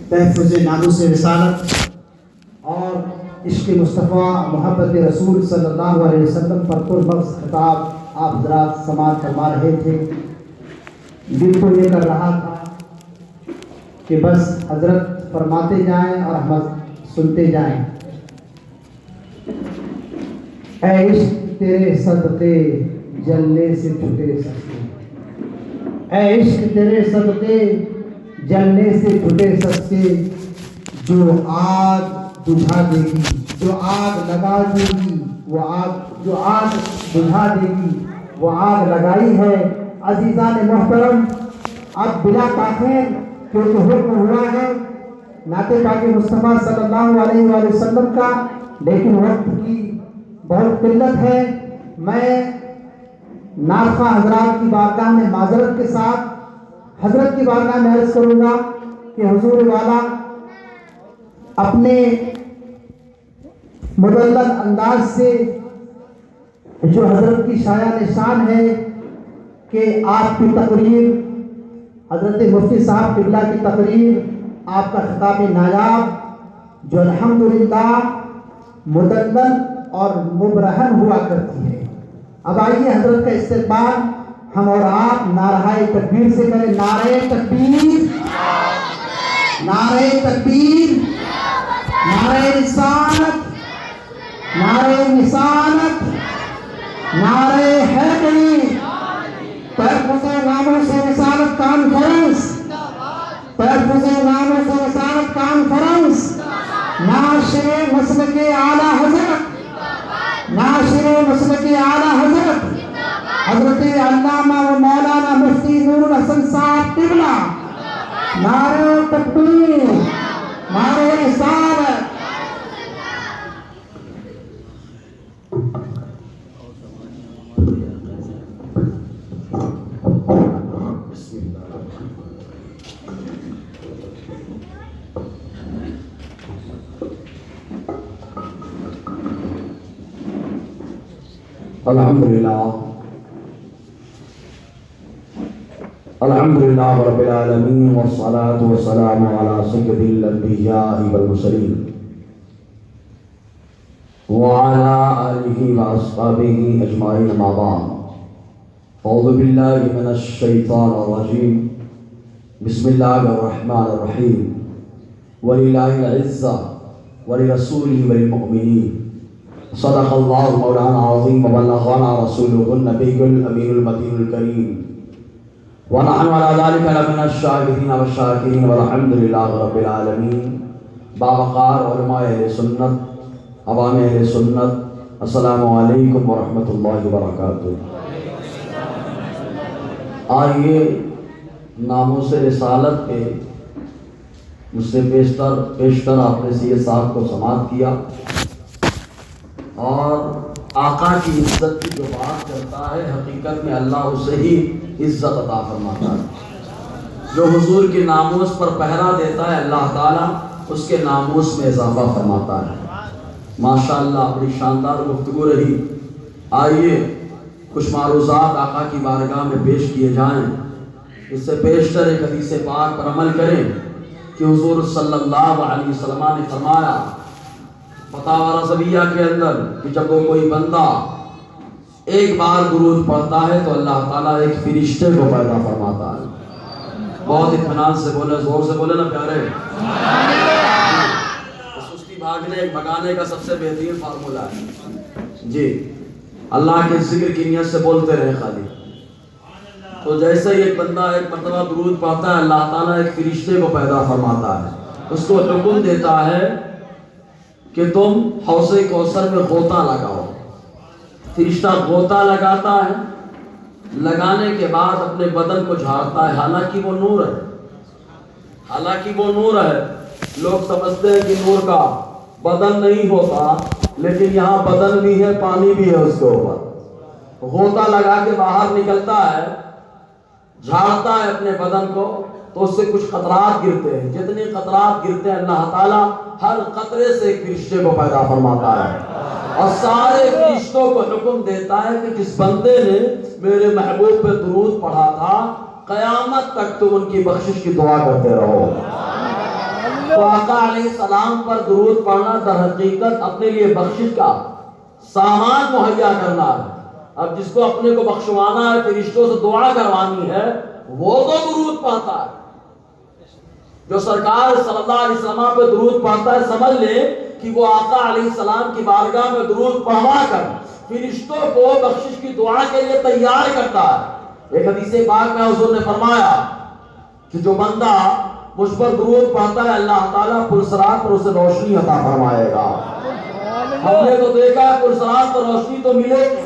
تحفظ ناموس رسالت اور عشق مصطفیٰ محبت رسول صلی اللہ علیہ وسلم پر پرمغز خطاب آپ حضرات سماعت فرما رہے تھے۔ دل کو یہ کر رہا تھا کہ بس حضرت فرماتے جائیں اور ہم سنتے جائیں۔ اے عشق تیرے صدقے جلنے سے چھٹے سستے، اے عشق تیرے صدقے جلنے سے چھٹے سستے، جو آگ بجھا دے گی، جو آگ لگا دے گی وہ آگ، جو آگ بجھا دے گی وہ آگ لگائی ہے۔ عزیزان محترم، اب بلا تاخیر کیونکہ حکم ہوا ہے نعت پاک مصطفیٰ صلی اللہ علیہ وآلہ وسلم کا، لیکن وقت کی بہت قلت ہے۔ میں نعت خواہ حضرات کی بارگاہ میں معذرت کے ساتھ حضرت کی بارگاہ میں عرض کروں گا کہ حضور والا اپنے مدلل انداز سے جو حضرت کی شایع نشان ہے کہ آپ کی تقریر، حضرت مفتی صاحب قبلہ کی تقریر، آپ کا خطاب نایاب جو الحمدللہ مدلل اور مبرہن ہوا کرتی ہے۔ اب آئیے حضرت کا استقبال ہم اور آپ نعرہ تکبیر سے کریں۔ نعرہ تکبیر، نعرہ تکبیر، نعرہ رسالت، نعرہ رسالت، نعرہ حیدری، تحفظ ناموس رسالت کانفرنس، تحفظ ناموس رسالت کانفرنس، ناشر مسلک اعلیٰ حضرت، ناشر مسلک اعلیٰ حضرت حضرت علامہ و مولانا مفتی نور الحسن صاحب قبلہ، نعرہ تکبیر، نعرہ رسالت۔ الحمدللہ رب العالمین والصلاة والسلام علی سید الانبیاء والمرسلین وعلی آلہ واصحابہ اجمعین اما بعد۔ اعوذ باللہ من الشیطان الرجیم، بسم اللہ الرحمن الرحیم، وللہ العزہ ولرسولہ وللمؤمنین، صدق اللہ مولانا عظیم وبلغنا رسولہ النبی الامین المتین الکریم، ونحن على ذلك لمن الشاهدين والشاكرين والحمد لله رب العالمین۔ باوقار علماء اہل سنت، عوام اہل سنت، السلام علیکم ورحمۃ اللہ وبرکاتہ۔ آئیے ناموس رسالت کے مجھ سے پیشتر آپ نے سی صاحب کو سماعت کیا، اور آقا کی عزت کی جو بات کرتا ہے حقیقت میں اللہ اسے ہی عزت عطا فرماتا ہے۔ جو حضور کے ناموس پر پہرا دیتا ہے اللہ تعالیٰ اس کے ناموس میں اضافہ فرماتا ہے۔ ماشاءاللہ بڑی شاندار گفتگو رہی۔ آئیے کچھ معروضات آقا کی بارگاہ میں پیش کیے جائیں۔ اس سے پیشتر ایک حدیث پاک پر عمل کریں کہ حضور صلی اللہ علیہ وسلم نے فرمایا فتاوی رضویہ کے اندر کہ جب وہ کوئی بندہ ایک بار درود پڑھتا ہے تو اللہ تعالیٰ ایک فرشتے کو پیدا فرماتا ہے۔ بہت اطمینان سے بولے، زور سے بولے نا پیارے۔ سستی بھگانے کا سب سے بہترین فارمولہ ہے جی، اللہ کے ذکر کی نیت سے بولتے رہے خالی۔ تو جیسے ہی ایک بندہ ایک مرتبہ درود پڑھتا ہے اللہ تعالیٰ ایک فرشتے کو پیدا فرماتا ہے، اس کو حکم دیتا ہے کہ تم حوض کوثر میں غوطہ لگاؤ۔ فرشتہ غوطہ لگاتا ہے، لگانے کے بعد اپنے بدن کو جھاڑتا ہے۔ حالانکہ وہ نور ہے، حالانکہ وہ نور ہے۔ لوگ سمجھتے ہیں کہ نور کا بدن نہیں ہوتا، لیکن یہاں بدن بھی ہے، پانی بھی ہے اس کے اوپر۔ غوطہ لگا کے باہر نکلتا ہے، جھاڑتا ہے اپنے بدن کو، تو اس سے کچھ قطرات گرتے ہیں۔ جتنے قطرات گرتے ہیں اللہ تعالیٰ ہر قطرے سے ایک فرشتے کو پیدا فرماتا ہے، اور سارے فرشتوں کو حکم دیتا ہے کہ جس بندے نے میرے محبوب پہ درود پڑھا تھا قیامت تک تم ان کی بخشش کی دعا کرتے رہو۔ تو آقا علیہ السلام پر درود پڑھنا در حقیقت اپنے لیے بخشش کا سامان مہیا کرنا ہے. اب جس کو اپنے کو بخشوانا ہے، فرشتوں سے دعا کروانی ہے، وہ تو درود پڑھتا ہے. جو سرکار صلی اللہ علیہ وسلم پہ درود پڑھتا ہے، سمجھ لے کہ وہ آقا علیہ السلام کی بارگاہ میں درود پڑھوا کر فرشتوں کو بخشش کی دعا کے لیے تیار کرتا ہے. ایک حدیث پاک میں حضور نے فرمایا کہ جو بندہ مجھ پر درود پڑھتا ہے، اللہ تعالیٰ پرسرات پر اسے روشنی عطا فرمائے گا. ہم نے تو دیکھا ہے پرسرات پر روشنی تو ملے گی،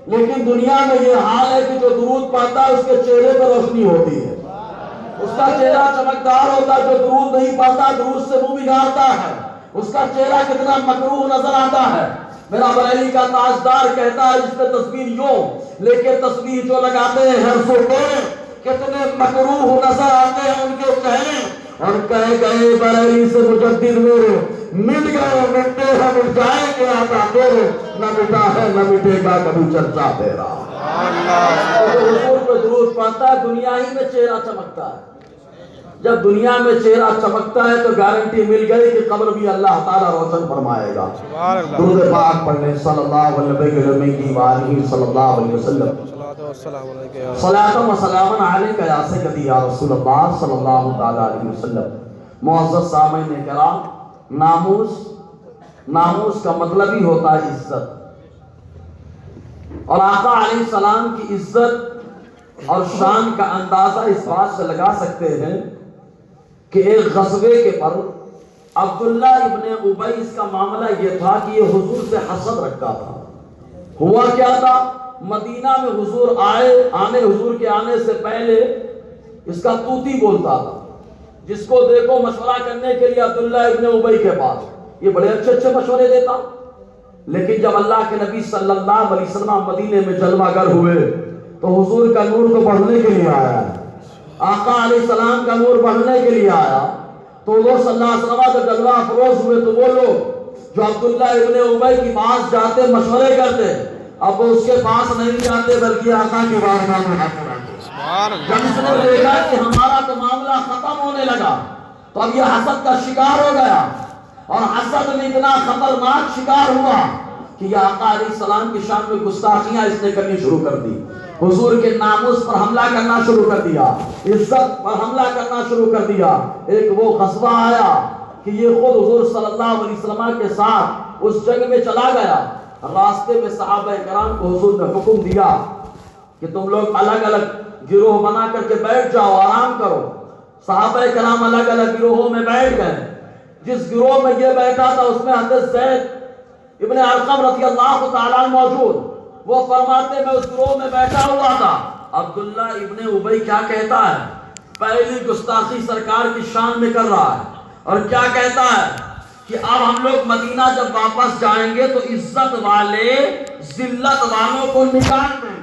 لیکن دنیا میں یہ حال ہے کہ جو درود پڑھتا ہے اس کے چہرے پر روشنی ہوتی ہے، اس کا چہرہ چمکدار ہوتا ہے. جو درود نہیں پڑھتا درود سے منہ بگاڑتا ہے، اس کا چہرہ کتنا مکروہ نظر آتا ہے. میرا بریلی کا تاجدار کہتا ہے جس پہ تصویر یوں، لیکن تصویر جو لگاتے ہیں ہر سو کتنے مکروہ نظر آتے ہیں ان کے چہرے. اور کہے گئے بریلی سے مجدد میرے، مٹ گئے مٹتے ہیں مٹ جائیں گے آقا تیرے، نہ مٹا ہے نہ مٹے گا کبھی چرچا تیرا. جو حضور پہ درود پڑھتا ہے دنیا ہی میں چہرہ چمکتا ہے. جب دنیا میں چہرہ چمکتا ہے تو گارنٹی مل گئی کہ قبر بھی اللہ تعالیٰ روشن فرمائے گا. درود پاک پڑھنے صلی اللہ علیہ وسلم. صلاۃ و سلام علیک یا سیدی یا رسول اللہ صلی اللہ تعالیٰ علیہ وسلم. معزز سامعین کرام، ناموس کا مطلب ہی ہوتا ہے عزت. اور آقا علیہ السلام کی عزت اور شان کا اندازہ اس بات سے لگا سکتے ہیں کہ ایک غزوے کے پر عبداللہ ابن ابی، اس کا معاملہ یہ تھا کہ یہ حضور سے حسد رکھتا تھا. ہوا کیا تھا، مدینہ میں حضور حضور کے آنے سے پہلے اس کا توتی بولتا تھا. جس کو دیکھو مشورہ کرنے کے لیے عبداللہ ابن ابی کے پاس، یہ بڑے اچھے اچھے مشورے دیتا. لیکن جب اللہ کے نبی صلی اللہ علیہ وسلم مدینے میں جلوہ گر ہوئے تو حضور کا نور تو بڑھنے کے لیے آیا ہے، آقا علیہ السلام کا نور بڑھنے کے لیے آیا. تو وہ صلی اللہ علیہ وسلم جب جلوہ افروز ہوئے تو وہ لوگ جو عبداللہ ابن ابی کے پاس جاتے مشورے کرتے، اب وہ اس کے پاس نہیں جاتے بلکہ آقا کی بارگاہ میں حاضر آتے. جب اس نے دیکھا کہ ہمارا تو معاملہ ختم ہونے لگا تو اب یہ حسد کا شکار ہو گیا، اور حسد میں اتنا خطرناک شکار ہوا کہ یہ آقا علیہ السلام کی شان میں گستاخیاں اس نے کرنی شروع کر دی. حضور کے ناموس پر حملہ کرنا شروع کر دیا، عزت پر حملہ کرنا شروع کر دیا. ایک وہ غزوہ آیا کہ یہ خود حضور صلی اللہ علیہ وسلم کے ساتھ اس جنگ میں چلا گیا. راستے میں صحابہ کرام کو حضور نے حکم دیا کہ تم لوگ الگ الگ گروہ بنا کر کے بیٹھ جاؤ، آرام کرو. صحابہ کرام الگ الگ گروہوں میں بیٹھ گئے. جس گروہ میں یہ بیٹھا تھا اس میں حضرت زید ابن ارقم رضی اللہ تعالیٰ موجود. وہ فرماتے میں اس گروہ میں بیٹھا ہوا تھا. عبداللہ ابن ابی کیا کہتا ہے، پہلی گستاخی سرکار کی شان میں کر رہا ہے، اور کیا کہتا ہے کہ اب ہم لوگ مدینہ جب واپس جائیں گے تو عزت والے ذلت والوں کو نکال دیں گے.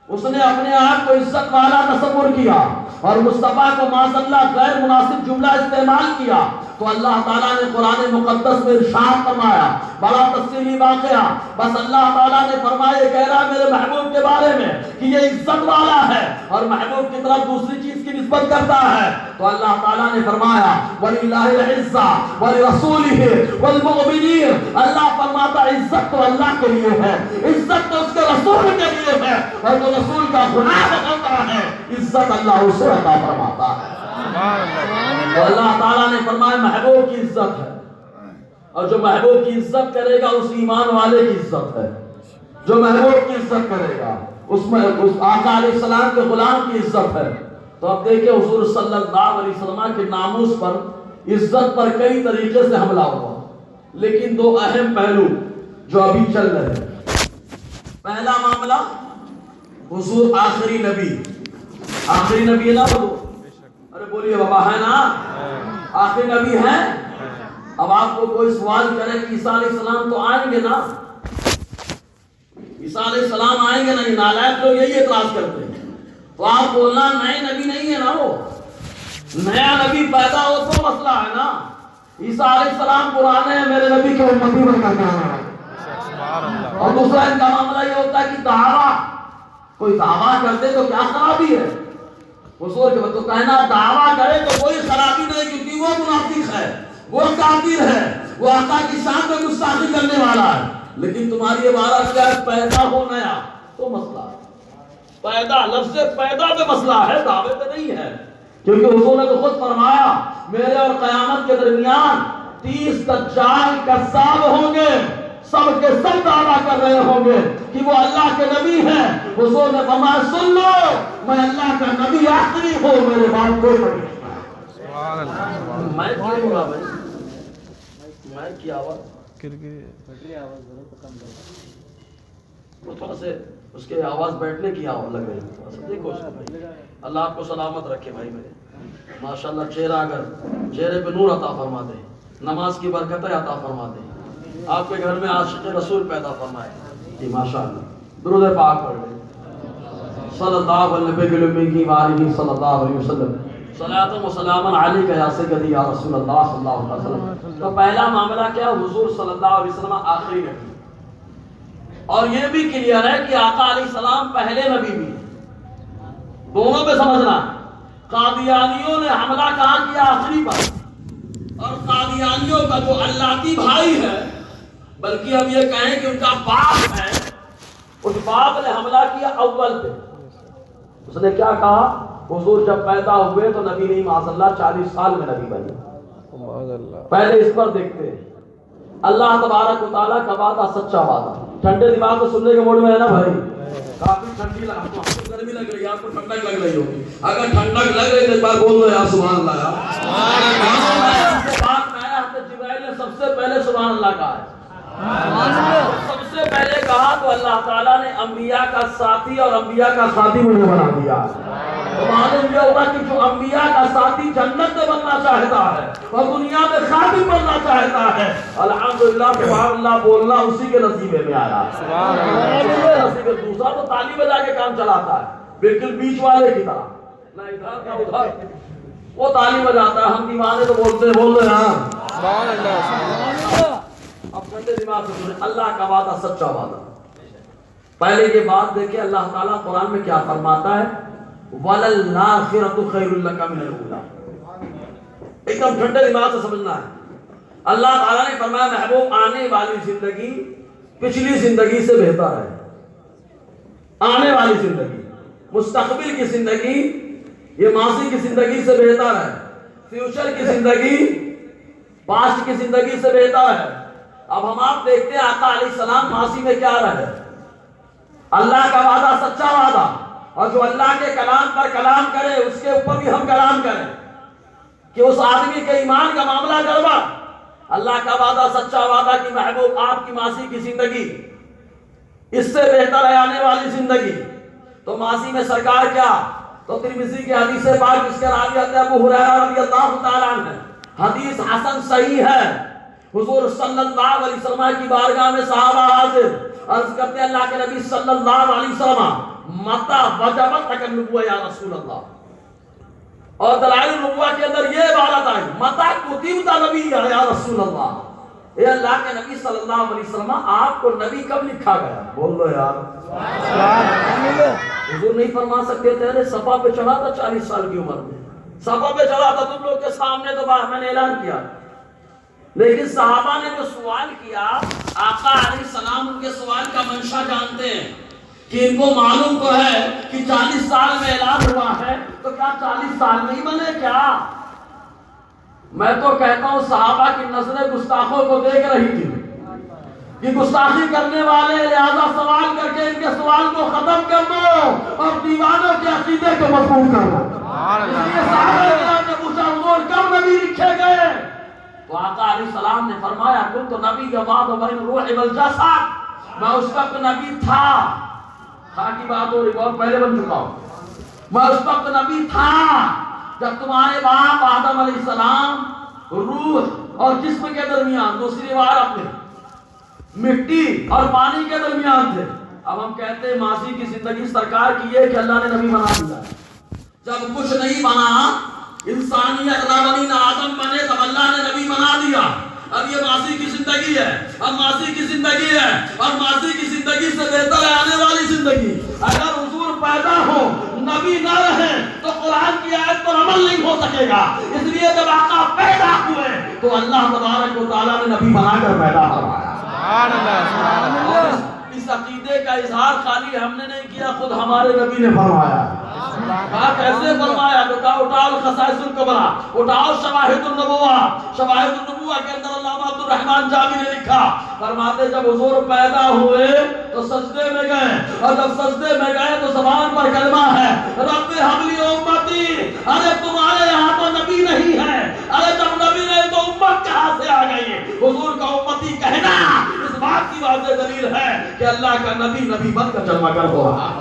اس نے اپنے آپ کو عزت والا تصور کیا اور مصطفیٰ کو معاذ اللہ غیر مناسب جملہ استعمال کیا. تو اللہ تعالیٰ نے قرآن مقدس میں ارشاد فرمایا، بڑا تفصیلی واقعہ، بس اللہ تعالیٰ نے فرمایا کہہ رہا میرے محبوب کے بارے میں کہ یہ عزت والا ہے اور محبوب کی طرف دوسری چیز کی نسبت کرتا ہے. تو اللہ تعالیٰ نے فرمایا وَلِلَّهِ الْعِزَّةُ وَلِرَسُولِهِ وَالْمُؤْمِنِينَ. اللہ فرماتا عزت تو اللہ کے لیے ہے، عزت تو اس کے رسول کے لیے ہے، اور جو رسول کا غلام ہوتا ہے عزت اللہ اسے عطا فرماتا ہے. تو اللہ تعالیٰ نے فرمایا محبوب کی عزت ہے، اور جو محبوب کی عزت کرے گا اس ایمان والے کی عزت ہے. جو محبوب کی عزت کرے گا اس میں اس آقا علیہ السلام کے غلام کی عزت ہے. تو اب دیکھیں حضور صلی اللہ علیہ وسلم کے ناموس پر عزت پر کئی طریقے سے حملہ ہوا، لیکن دو اہم پہلو جو ابھی چل رہے ہیں. پہلا معاملہ، حضور آخری نبی ہے نا، بولو ارے بولیے بابا ہے نا، آخری نبی ہے. اب آپ کو کوئی سوال کرے کہ عیسیٰ علیہ السلام تو آئیں گے نا، عیسیٰ علیہ السلام آئیں گے نا، یہ نالائق لوگ یہی اعتراض کرتے ہیں. تو آپ بولنا نئے نبی نہیں ہے نا، وہ نیا نبی پیدا ہو تو مسئلہ ہے نا. عیسیٰ علیہ السلام پرانے ہیں، میرے نبی کے امتی بن کر کے آنا ہے. اور دوسرا ان کا معاملہ یہ ہوتا ہے کہ دعویٰ، کوئی دعویٰ کرتے تو کیا خرابی ہے، حضور کے تو کہنا دعویٰ کرے تو کوئی خرابی نہیں، کیونکہ وہ منافق ہے، وہ کافر ہے، وہ آقا کی شان میں گستاخی کرنے والا ہے. لیکن تمہاری عبارت کیا ہے؟ پیدا ہو نیا، تو مسئلہ ہے. پیدا، لفظ پیدا پہ مسئلہ ہے، دعوے پہ نہیں ہے. کیونکہ حضور نے تو خود فرمایا میرے اور قیامت کے درمیان 30 دجال کذاب ہوں گے، سب کے سب دعویٰ کر رہے ہوں گے کہ وہ اللہ کے نبی ہیں. حضور نے فرمایا سن لو، میں اللہ کا نبی آخری ہوں، میرے بعد کوئی نہیں. میں کیا ہوا بھائی؟ میں کی آواز وہ تھوڑا سے اس کے آواز بیٹھنے کی آواز لگ رہی ہے. دیکھو اللہ آپ کو سلامت رکھے بھائی میرے. ماشاءاللہ چہرہ اگر چہرے پہ نور عطا فرما دے، نماز کی برکتیں عطا فرما دے، آپ کے گھر میں عاشق رسول پیدا فرمائے. جی ماشاءاللہ درود پاک پڑھ لیں صلی اللہ علیہ وسلم. صلاۃ و سلام علیک یا سیدی یا رسول اللہ صلی اللہ علیہ وسلم. تو پہلا معاملہ کیا؟ حضور صلی اللہ علیہ وسلم آخری نبی. اور یہ بھی کلیئر ہے کہ آقا علیہ السلام پہلے نبی بھی ہیں. دونوں پہ سمجھنا. قادیانیوں نے حملہ کہاں کیا؟ آخری پر. اور قادیانیوں کا جو اللہتی بھائی ہے، بلکہ ہم یہ کہیں کہ ان کا باپ ہے، اس باپ نے حملہ کیا اول پہ. اس نے کیا کہا؟ حضور جب پیدا ہوئے تو نبی نہیں، معاذ اللہ 40 سال میں نبی بنے. پہلے اس پر دیکھتے ہیں. اللہ تبارک و تعالیٰ کا وعدہ سچا وعدہ. ٹھنڈے دماغ کو سننے کے موڈ میں ہے نا بھائی؟ کافی ٹھنڈی لگ رہی ہے، گرمی لگ رہی ہے، آپ کو ٹھنڈک لگ رہی ہوگی. اگر ٹھنڈک لگ رہی ہے تو ایک بار بول دو یا سبحان اللہ. جبرائیل نے سب سے پہلے سبحان اللہ کہا ہے. سب سے پہلے کہا تو اللہ تعالیٰ نے انبیاء کا ساتھی اور انبیاء کا خادم مجھے بنا دیا. تو معلوم یہ ہوگا کہ جو انبیاء کا ساتھی جنت میں بننا چاہتا ہے اور دنیا میں خادم بننا چاہتا ہے، الحمدللہ سبحان اللہ بولنا اسی کے نصیبے میں آیا. دوسرا تو تالی بجا کے کام چلاتا ہے، بالکل بیچ والے کی طرح، نہ ادھر نہ ادھر، وہ تالی بجاتا ہے. ہم دیوانے تو بولتے ہیں، بول رہے ہیں. اب ٹھنڈے دماغ سے سنیں، اللہ کا وعدہ سچا وعدہ. پہلے یہ بات دیکھیں اللہ تعالیٰ قرآن میں کیا فرماتا ہے؟ وَلَلْآخِرَةُ خَيْرٌ لَكَ مِنَ الْأُولَىٰ. ایک دم ٹھنڈے دماغ سے سمجھنا ہے. اللہ تعالیٰ نے فرمایا محبوب آنے والی زندگی پچھلی زندگی سے بہتر ہے. آنے والی زندگی، مستقبل کی زندگی یہ ماضی کی زندگی سے بہتر ہے. فیوچر کی زندگی پاسٹ کی زندگی سے بہتر ہے. اب ہم آپ دیکھتے ہیں آقا علیہ السلام ماضی میں کیا رہے. اللہ کا وعدہ سچا وعدہ، اور جو اللہ کے کلام پر کلام کرے اس کے اوپر بھی ہم کلام کریں کہ اس آدمی کے ایمان کا معاملہ گڑبڑ. اللہ کا وعدہ سچا وعدہ کہ محبوب آپ کی ماضی کی زندگی اس سے بہتر ہے آنے والی زندگی. تو ماضی میں سرکار کیا؟ تو ترمذی کی حدیث پاک جس کے راوی ابو ہریرہ رضی اللہ تعالیٰ عنہ، حدیث حسن صحیح ہے. حضور صلی اللہ علیہ وسلم کی بارگاہ میں صحابہ حاضر، عرض کرتے ہیں اللہ کے نبی صلی اللہ علیہ وسلم متا وجبت تک نبوہ یا رسول اللہ. اور دلائل النبوہ کے اندر یہ عبارت آئی متا کتبت نبی یا رسول اللہ. اے اللہ کے نبی صلی اللہ علیہ وسلم آپ کو نبی کب لکھا گیا؟ بول دو یار. حضور نہیں فرما سکتے تھے صفا پہ چڑھا تھا 40 سال کی عمر میں، صفا پہ چڑھا تھا تم لوگ کے سامنے تو میں نے اعلان کیا. لیکن صحابہ نے جو سوال کیا، آقا علیہ السلام ان کے سوال کا منشا جانتے ہیں کہ ان کو معلوم تو ہے کہ 40 سال میں اعلان ہوا ہے، تو کیا 40 سال نہیں بنے کیا؟ میں تو کہتا ہوں صحابہ کی نظریں گستاخوں کو دیکھ رہی تھی کہ گستاخی کرنے والے، لہذا سوال کر کے ان کے سوال کو ختم کر دو اور دیوانوں کے عقیدے کو مضبوط کر دو. اس لیے صحابہ کرام نے پوچھا حضور کب نبی لکھے گئے؟ تو آقا علیہ السلام نے فرمایا کن تو نبی کے بعد بین روح والجسد، میں اس وقت نبی تھا. تھا کی بات ہو رہی، بہت پہلے بن چکا ہوں. میں اس وقت نبی تھا جب تمہارے باپ آدم علیہ السلام روح اور جسم کے درمیان، دوسری بار اپنے مٹی اور پانی کے درمیان تھے. اب ہم کہتے ہیں ماضی کی زندگی سرکار کی ہے کہ اللہ نے نبی بنا دیا. جب کچھ نہیں بنا، انسانیت نہ بنی، نہ آدم بنے، تب اللہ نے نبی بنا دیا. اب یہ ماضی کی زندگی ہے، اب ماضی کی زندگی ہے، اور ماضی کی زندگی سے بہتر ہے آنے والی زندگی. اگر حضور پیدا ہو نبی نہ رہے تو قرآن کی آیت پر عمل نہیں ہو سکے گا. اس لیے جب آقا پیدا ہوئے تو اللہ تبارک و تعالیٰ نے نبی بنا کر پیدا فرمایا. سبحان اللہ. اس عقیدے کا اظہار خالی ہم نے نہیں کیا، خود ہمارے نبی نے فرمایا. کہا کیسے فرمایا؟ تو کہا اٹھاؤ الخصائص الکبریٰ، اٹھاؤ شواہد النبوہ. شواہد النبوہ کے اندر علامہ عبد الرحمن جامی نے لکھا، فرماتے جب حضور پیدا ہوئے تو سجدے میں گئے، اور جب سجدے میں گئے تو زبان پر کلمہ ہے رب ہب لی امتی. ارے تمہارے یہاں تو نبی نہیں ہے، ارے جب نبی نہیں تو امت کہاں سے آ گئی؟ حضور کا امتی کہنا اس بات کی واضح دلیل ہے کہ اللہ کا نبی نبی بن کر جلوہ گر ہو رہا ہے.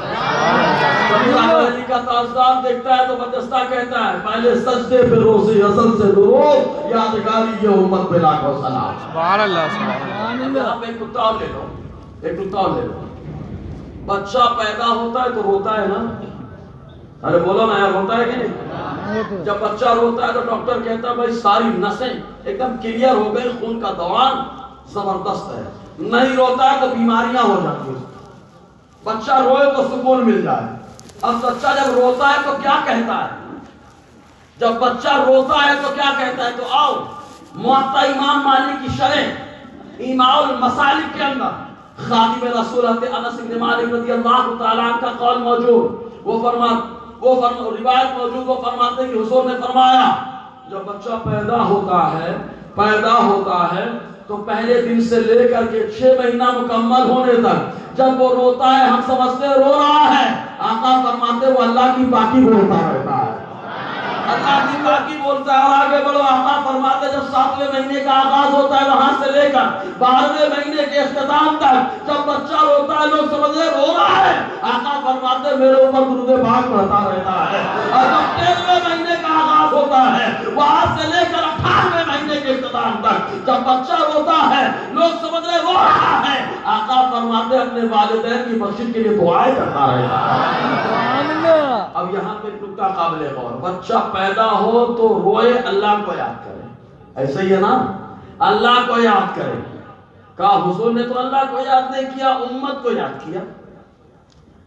کا تاجدار دیکھتا ہے تو بدستہ کہتا ہے پہلے سجدے پہ روزی ازل سے درود، یادگاری یہ امت پہ لاکھوں سلام. سبحان اللہ. سبحان اللہ. آپ ایک نکتہ اور لے لو، ایک نکتہ اور لے لو. بچہ پیدا ہوتا ہے تو روتا ہے نا؟ ارے بولو نا یار، روتا ہے کہ نہیں؟ جب بچہ روتا ہے تو ڈاکٹر کہتا ہے بھائی ساری نسیں ایک دم کلیئر ہو گئی، خون کا دوران زبردست ہے. نہیں روتا ہے تو بیماریاں ہو جاتی ہیں. بچہ روئے تو سکون مل جائے. اب بچہ جب روتا ہے تو کیا کہتا ہے؟ جب بچہ روتا ہے تو کیا کہتا ہے؟ تو آؤ موطا امام مالک کی شرح ایماء المسالک کے اندر خادم رسول انس بن مالک رضی اللہ تعالیٰ عنہ کا قول موجود، وہ روایت موجود، وہ فرماتے کہ حضور نے فرمایا جب بچہ پیدا ہوتا ہے تو پہلے دن سے لے کر کے 6 مہینہ مکمل ہونے تک جب وہ روتا ہے ہم سمجھتے رو رہا ہے، آقا فرماتے وہ اللہ کی پاکی بولتا رہتا ہے، اللہ کی پاکی بولتا ہے. اور آگے بڑھو، آقا فرماتے جب 7ویں مہینے کا آغاز ہوتا ہے وہاں سے لے کر 12ویں مہینے کے اختتام تک جب بچہ روتا ہے لوگ سمجھتے رو رہا ہے، آقا فرماتے میرے اوپر درود پاک پڑھتا رہتا ہے. اور جب 13ویں مہینے کا آغاز ہوتا ہے وہاں سے لے کر 18ویں مہینے کے اختتام تک جب بچہ روتا ہے لوگ سمجھ رہے رو رہا ہے، آقا فرماتے اپنے والدین کی مسجد کے لیے دعائیں کرتا رہتا ہے. اب یہاں پہ نکتہ قابل غور، بچہ پیدا ہو تو روئے اللہ کو یاد کرے، ایسے ہی ہے نا، اللہ کو یاد کرے. کہا حضور نے تو اللہ کو یاد نہیں کیا، امت کو یاد کیا.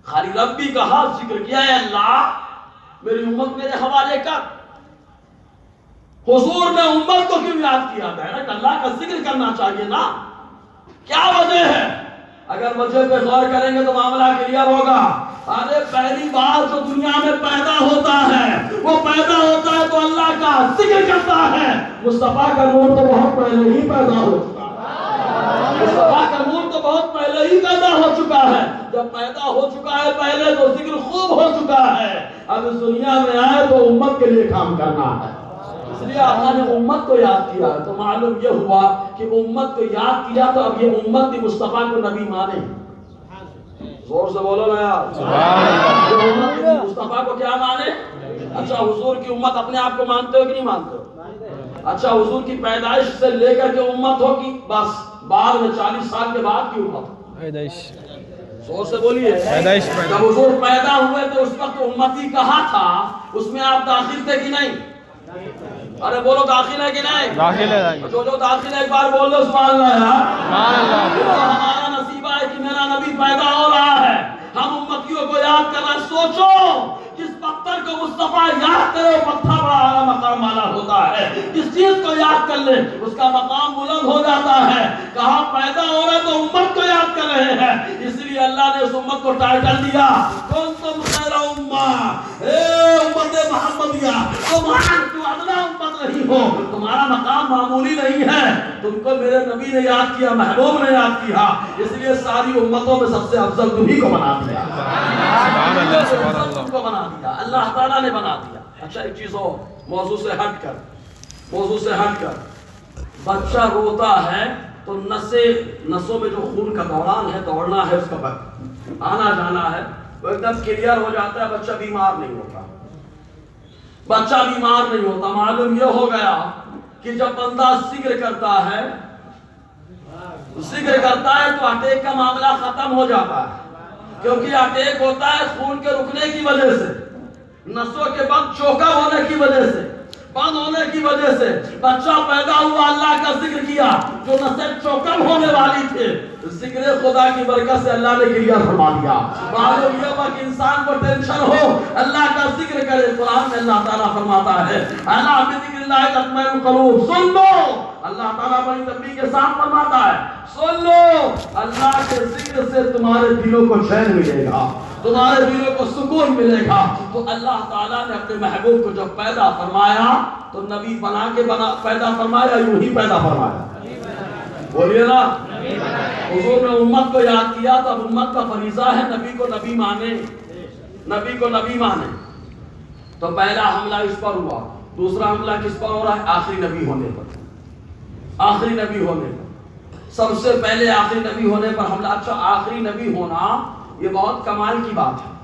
خالی ربی کا ہاتھ ذکر کیا ہے، اللہ میری امت میرے حوالے کر. حضور نے امت کو کیوں یاد کیا؟ ڈائریکٹ اللہ کا ذکر کرنا چاہیے نا. کیا وجہ ہے؟ اگر وجہ پہ غور کریں گے تو معاملہ کلیئر ہوگا. ارے پہلی بار جو دنیا میں پیدا ہوتا ہے وہ پیدا ہوتا ہے تو اللہ کا ذکر کرتا ہے. مصطفیٰ کا نور تو بہت پہلے ہی پیدا ہو چکا ہے، مصطفیٰ کا نور تو بہت پہلے ہی پیدا ہو چکا ہے. جب پیدا ہو چکا ہے پہلے تو ذکر خوب ہو چکا ہے. اب اس دنیا میں آئے تو امت کے لیے کام کرنا ہے. اس لیے آقا نے امت کو یاد کیا تو معلوم یہ ہوا کہ امت کو یاد کیا تو اب یہ امت بھی مصطفیٰ کو نبی مانے. زور سے بولو نا یار، جو امت بھی مصطفیٰ کو کیا مانے؟ اچھا حضور کی امت اپنے آپ کو مانتے ہو کہ نہیں مانتے ہو؟ اچھا حضور کی پیدائش سے لے کر کے امت ہو کہ بس بعد میں 40 سال کے بعد کی امت؟ پیدائش. زور سے بولیے. جب حضور پیدا ہوئے تو اس وقت امتی کہاں تھا؟ اس میں آپ داخل تھے کہ نہیں؟ ارے بولو داخل ہے کہ نہیں؟ داخل ہے. جو داخل ہے ایک بار بول دو سبحان اللہ یار. سبحان اللہ. ہمارا نصیب ہے کہ میرا نبی پیدا ہو رہا ہے، ہم امتیوں کو یاد کر رہے ہیں. سوچو جس پتھر کو مصطفیٰ یاد کرے وہ پتھر بڑا اعلیٰ مقام والا ہوتا ہے، جس چیز کو یاد کر لے اس کا مقام بلند ہو جاتا ہے. کہاں پیدا ہو رہے تو امت کو یاد کر رہے ہیں، اس لیے اللہ نے اس امت کو ٹائٹل دیا کنتم خیر امہ، اے امت محمدیہ تم ادنا امت نہیں ہو، تمہارا مقام معمولی نہیں ہے. تم کو میرے نبی نے یاد کیا، محبوب نے یاد کیا، اس لیے ساری امتوں میں سب سے افضل تمہیں کو بنا دیا. کو بنا دیا اللہ تعالیٰ نے بنا دیا. اچھا ایک چیز ہو موضوع سے ہٹ کر بچہ روتا ہے تو نسوں میں جو خون کا دوران ہے، دوڑنا ہے، اس کا آنا جانا ہے، وہ ایک دم کلیئر ہو جاتا ہے. بچہ بیمار نہیں ہوتا. معلوم یہ ہو گیا کہ جب بندہ ذکر کرتا ہے تو اٹیک کا معاملہ ختم ہو جاتا ہے. کیونکہ اٹیک ہوتا ہے خون کے رکنے کی وجہ سے، نسوں کے بند چوکا ہونے کی وجہ سے. بند ہونے کی وجہ سے بچہ پیدا ہوا، اللہ کا ذکر کیا، جو نسل چوکم ہونے والی تھے، ذکر خدا کی برکت سے اللہ نے کلیئر فرما دیا۔ معلوم یہ ہوا کہ انسان کو ٹینشن ہو، اللہ کا ذکر کرے۔ قرآن میں اللہ تعالیٰ فرماتا ہے الا بذکر اللہ تطمئن القلوب، سن لو، اللہ تعالیٰ بڑی تنبیہ کے ساتھ فرماتا ہے سن لو، اللہ کے ذکر سے تمہارے دلوں کو چین ملے گا، تمہارے دلوں کو سکون ملے گا۔ تو اللہ تعالیٰ نے اپنے محبوب کو جب پیدا فرمایا تو نبی بنا کے پیدا فرمایا، یوں ہی پیدا فرمایا، بولیے نا۔ حضور نے امت کو یاد کیا تو اب امت کا فریضہ ہے نبی کو نبی مانے، نبی کو نبی مانے۔ تو پہلا حملہ اس پر ہوا، دوسرا حملہ کس پر ہو رہا ہے؟ آخری نبی ہونے پر، آخری نبی ہونے پر، سب سے پہلے آخری نبی ہونے پر حملہ۔ اچھا، آخری نبی ہونا یہ بہت کمال کی بات ہے۔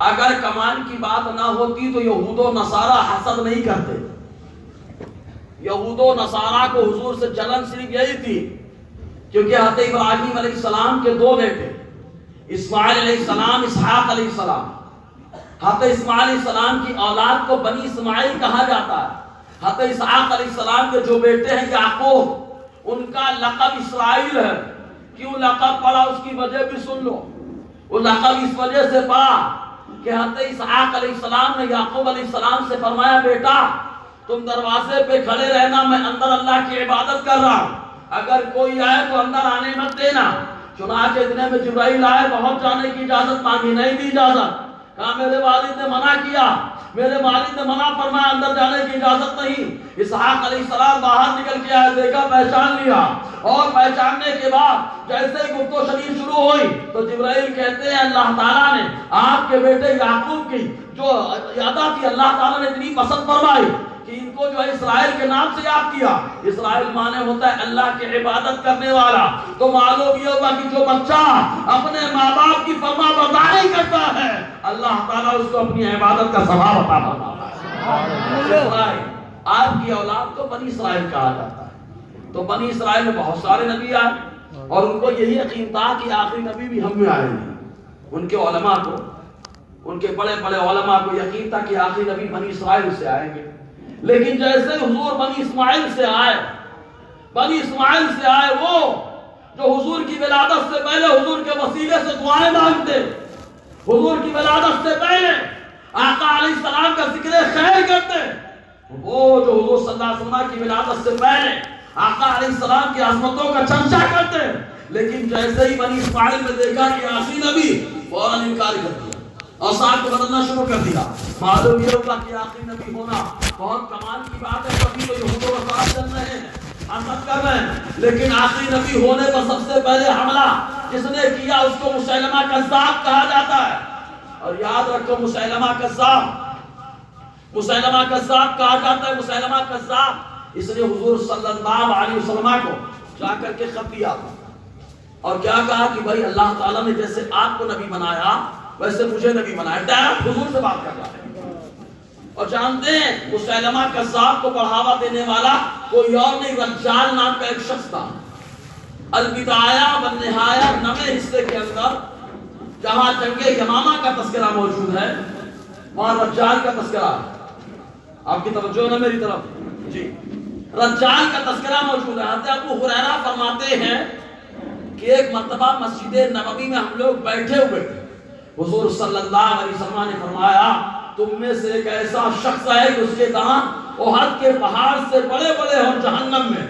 اگر کمال کی بات نہ ہوتی تو یہود و نصارہ حسد نہیں کرتے۔ یہود و نصارہ کو حضور سے جلن صرف یہی تھی کیونکہ حضرت ابراہیم علیہ السلام کے دو بیٹے، اسماعیل علیہ السلام، اسحاق علیہ السلام۔ حضرت اسماعیل علیہ السلام کی اولاد کو بنی اسماعیل کہا جاتا ہے۔ حضرت اسحاق علیہ السلام کے جو بیٹے ہیں یعقوب، ان کا لقب اسرائیل ہے۔ کیوں لقب پڑا اس کی وجہ بھی سن لو۔ وہ لقب اس وجہ سے پڑا کہ حضرت اسحاق علیہ السلام نے یعقوب علیہ السلام سے فرمایا بیٹا تم دروازے پہ کھڑے رہنا، میں اندر اللہ کی عبادت کر رہا ہوں، اگر کوئی آئے تو اندر آنے مت دینا۔ چنانچہ اتنے میں جبرائیل آئے، بہت جانے کی اجازت مانگی، نہیں دی اجازت، کہا میرے والد نے منع کیا، میرے والد نے منع فرمایا، اندر جانے کی اجازت نہیں۔ اسحاق علیہ السلام باہر نکل کے آئے، دیکھا، پہچان لیا، اور پہچاننے کے بعد جیسے ہی گفت و شنید شروع ہوئی تو جبرائیل کہتے ہیں اللہ تعالیٰ نے آپ کے بیٹے یعقوب کی جو ادا تھی اللہ تعالیٰ نے اتنی پسند فرمائی کہ ان کو جو ہے اسرائیل کے نام سے یاد کیا۔ اسرائیل مانے ہوتا ہے اللہ کی عبادت کرنے والا۔ تو معلوم یہ ہوگا کہ جو بچہ اپنے ماں باپ کی فرما برداری کرتا ہے اللہ تعالیٰ اس کو اپنی عبادت کا ثواب عطا فرماتا ہے۔ اسرائیل، آپ کی اولاد کو بنی اسرائیل کہا جاتا ہے۔ تو بنی اسرائیل میں بہت سارے نبی آئے اور ان کو یہی یقین تھا کہ آخری نبی بھی ہم میں آئیں گے۔ ان کے علماء کو، ان کے بڑے بڑے علماء کو یقین تھا کہ آخری نبی بنی اسرائیل سے آئیں گے۔ لیکن جیسے حضور بنی اسماعیل سے آئے، بنی اسماعیل سے آئے وہ جو حضور کی ولادت سے پہلے حضور کے وسیلے سے دعائیں مانگتے، حضور کی ولادت سے پہلے آقا علیہ السلام کا ذکر خیر کرتے، وہ جو حضور صلی اللہ علیہ وسلم کی ولادت سے پہلے آقا علیہ السلام کی عظمتوں کا چرچا کرتے، لیکن جیسے ہی بنی اسماعیل میں دیکھا کہ آخری نبی، فوراً انکار کر دیا اور ساتھ کو بدلنا شروع کر دیا۔ معلوم یہ ہوگا کہ آخری نبی ہونا بہت کمال کی بات ہے۔ کبھی تو یہود و نصارہ چل رہے ہیں، حسد کر رہے ہیں، لیکن آخری نبی ہونے پر سب سے پہلے حملہ جس نے کیا اس کو مسیلمہ کذاب کہا جاتا ہے۔ اور یاد رکھو مسیلمہ کذاب، مسیلمہ کذاب کہا جاتا ہے، مسیلمہ کذاب۔ اس نے حضور صلی اللہ علیہ وسلم کو جا کر کے خط دیا تھا اور کیا کہا کہ بھائی اللہ تعالیٰ نے جیسے آپ کو نبی بنایا ویسے مجھے نبی بنایا۔ ڈائریکٹ حضور سے بات کر رہا ہے۔ اور جانتے ہیں مسیلمہ کذاب کو بڑھاوا دینے والا کوئی اور نہیں، رجال نام کا ایک شخص تھا۔ البدایہ والنہایہ نویں حصے کے اندر جہاں جنگ یمامہ کا تذکرہ موجود ہے وہاں رجال کا تذکرہ ہے۔ آپ کی توجہ ہے میری طرف؟ جی، رجال کا تذکرہ موجود ہے۔ حضرت ابو ہریرہ فرماتے ہیں کہ ایک مرتبہ مسجد نبوی میں ہم لوگ بیٹھے ہوئے تھے، حضور صلی اللہ علیہ وسلم نے فرمایا تم میں سے ایک ایسا شخص ہے کہ اس کے دانت احد کے پہاڑ سے بڑے بڑے اور جہنم میں۔